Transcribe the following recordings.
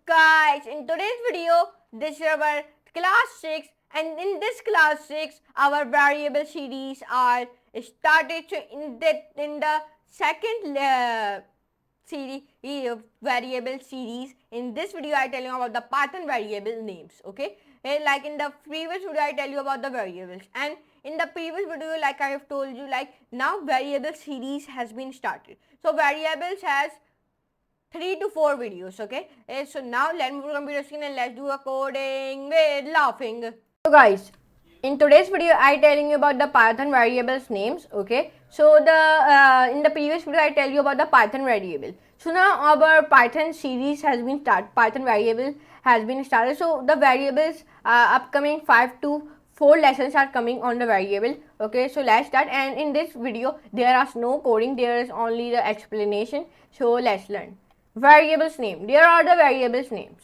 guys, in today's video, this is our class 6 and in this class 6, our variable series are started. So in the second series, variable series, in this video I tell you about the Python variable names, okay? Like in the previous video I tell you about the variables, and in the previous video like I have told you, like now variable series has been started. So variables has 3 to 4 videos, okay? So now let me put computer screen and let's do a coding with laughing. So guys, in today's video I telling you about the Python variables names, okay? So the in the previous video I tell you about the Python variable. So now our Python series has been started, Python variable has been started. So the variables upcoming 5 to 4 lessons are coming on the variable, okay? So let's start, and in this video there is no coding, there is only the explanation. So let's learn. Variables name. There are the variables names.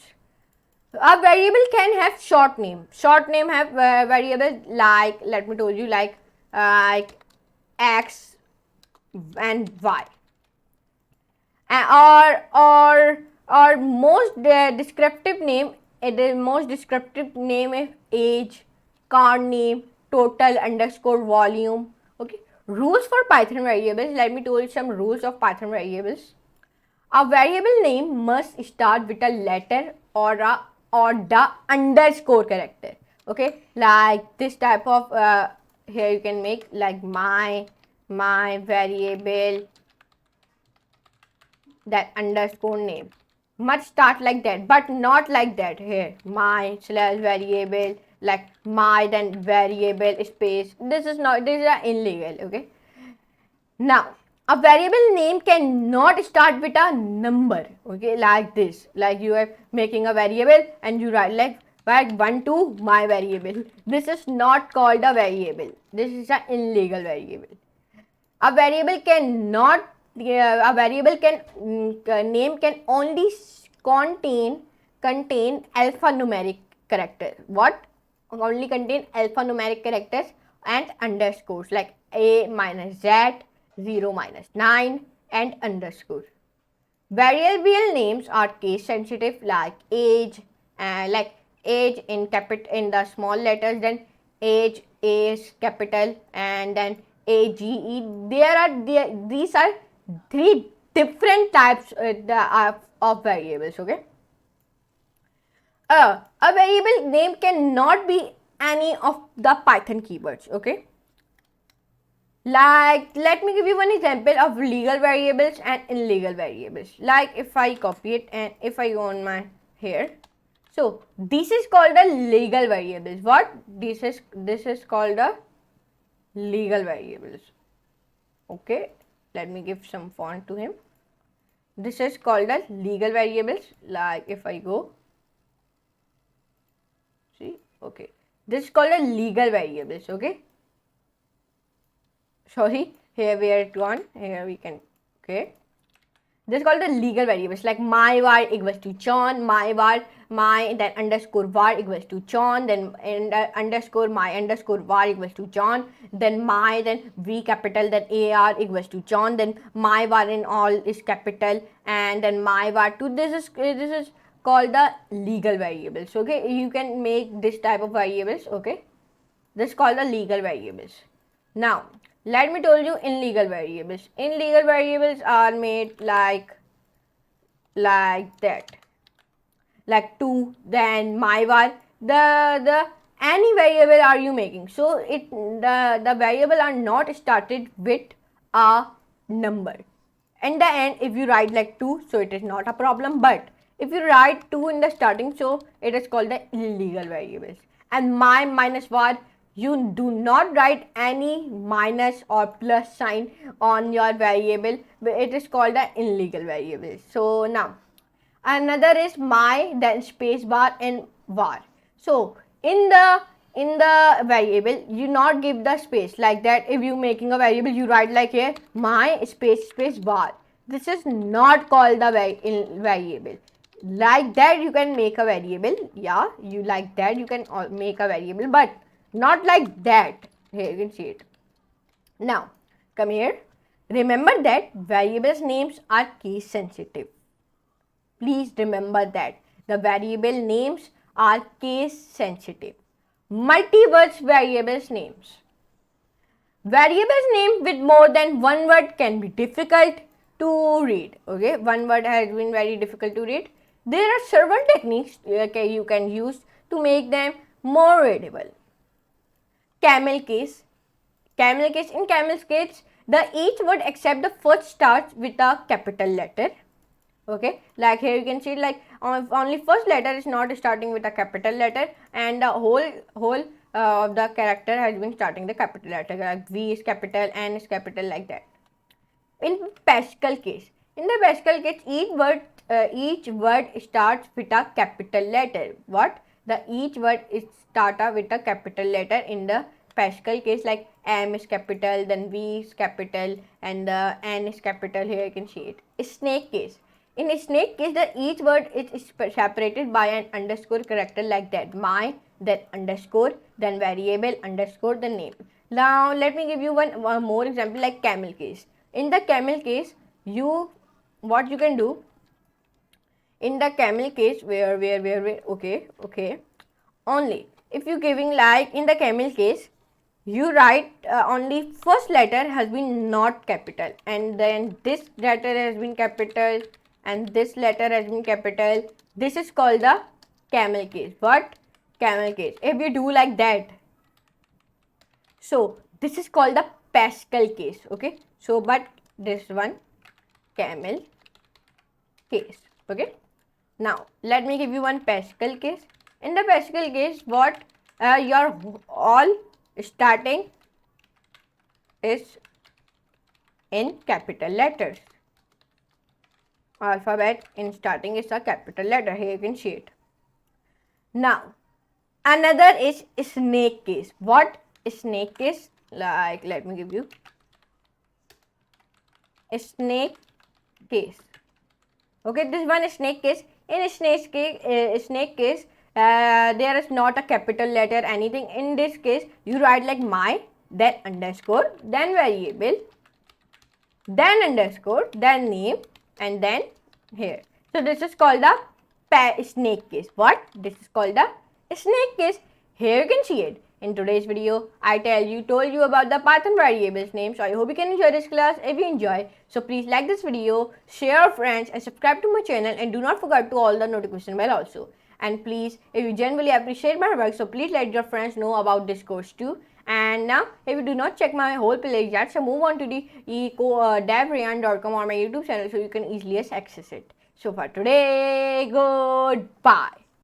A variable can have short name. Short name have variables like, let me tell you, like x and y. Or most descriptive name. The most descriptive name is age, car name, total underscore volume. Okay. Rules for Python variables. Let me tell you some rules of Python variables. A variable name must start with a letter or the underscore character. Okay, like this type of here you can make like my variable, that underscore name must start like that, but not like that. Here my slash variable, like my then variable space. This is illegal. Okay, now a variable name cannot start with a number, okay, like this. Like you are making a variable and you write like 1 to my variable. This is not called a variable. This is an illegal variable. A variable cannot, a variable can, name can only contain alphanumeric character. What? Only contain alphanumeric characters and underscores like a minus z, 0 minus 9 and underscore. Variable names are case sensitive, like age, like age in the small letters, then age is capital, and then age. These are three different types of variables. Okay. A variable name cannot be any of the Python keywords. Okay. Like, let me give you one example of legal variables and illegal variables. Like if I copy it and if I go on my here, so this is called a legal variables. What? This is called a legal variables. Okay, let me give some font to him. This is called a legal variables. Like if I go, see, okay, this is called a legal variables. Okay. Sorry, here we are gone. Here we can, okay. This is called the legal variables, like my var equals to John, my var, my then underscore var equals to John, then underscore my underscore var equals to John, then my then v capital, then ar equals to John, then my var in all is capital, and then my var to this is called the legal variables. Okay, you can make this type of variables. Okay, this is called the legal variables. Now let me tell you illegal variables. Illegal variables are made like that, like 2, then my var, the any variable are you making, so the variable are not started with a number. In the end, if you write like 2, so it is not a problem, but if you write 2 in the starting, so it is called the illegal variables. And my minus var, you do not write any minus or plus sign on your variable, but it is called the illegal variable. So now another is my, then space bar and var. So in the variable you not give the space like that. If you making a variable, you write like here my space bar. This is not called the variable. Like that you can make a variable. Yeah, you like that you can make a variable, but not like that. Here you can see it. Now come here. Remember that variables names are case sensitive. Please remember that The variable names are case sensitive. Multi-words variables names. Variables name with more than one word can be difficult to read. Okay, one word has been very difficult to read. There are several techniques you can use to make them more readable. Camel case. Camel case. In camel's case, the each word except the first starts with a capital letter. Okay, like here you can see like only first letter is not starting with a capital letter, and the whole of the character has been starting the capital letter, like V is capital, N is capital, like that. In Pascal case, each word starts with a capital letter. What? Each word is started with a capital letter in the Pascal case, like M is capital, then V is capital, and the N is capital. Here you can see it. Snake case. In snake case, each word is separated by an underscore character, like that. My, then underscore, then variable, underscore, the name. Now let me give you one more example, like camel case. In the camel case, what you can do in the camel case, where okay, only if you giving, like in the camel case, you write only first letter has been not capital, and then this letter has been capital, and this letter has been capital. This is called the camel case. What? Camel case. If you do like that, so this is called the Pascal case. Okay, so but this one camel case. Okay, now let me give you one Pascal case. In the Pascal case, what your all starting is in capital letters. Alphabet in starting is a capital letter. Here you can see it. Now another is snake case. What? Snake case, like let me give you a snake case. Okay, this one is snake case. In snake case, there is not a capital letter anything. In this case, you write like my, then underscore, then variable, then underscore, then name, and then here. So this is called the snake case. What? This is called the snake case. Here you can see it. In today's video, I told you about the Python variables name. So I hope you can enjoy this class. If you enjoy, so please like this video, share with friends, and subscribe to my channel. And do not forget to all the notification bell also. And please, if you genuinely appreciate my work, so please let your friends know about this course too. And now, if you do not check my whole playlist yet, so move on to the devrayan.com or my YouTube channel so you can easily access it. So for today, goodbye.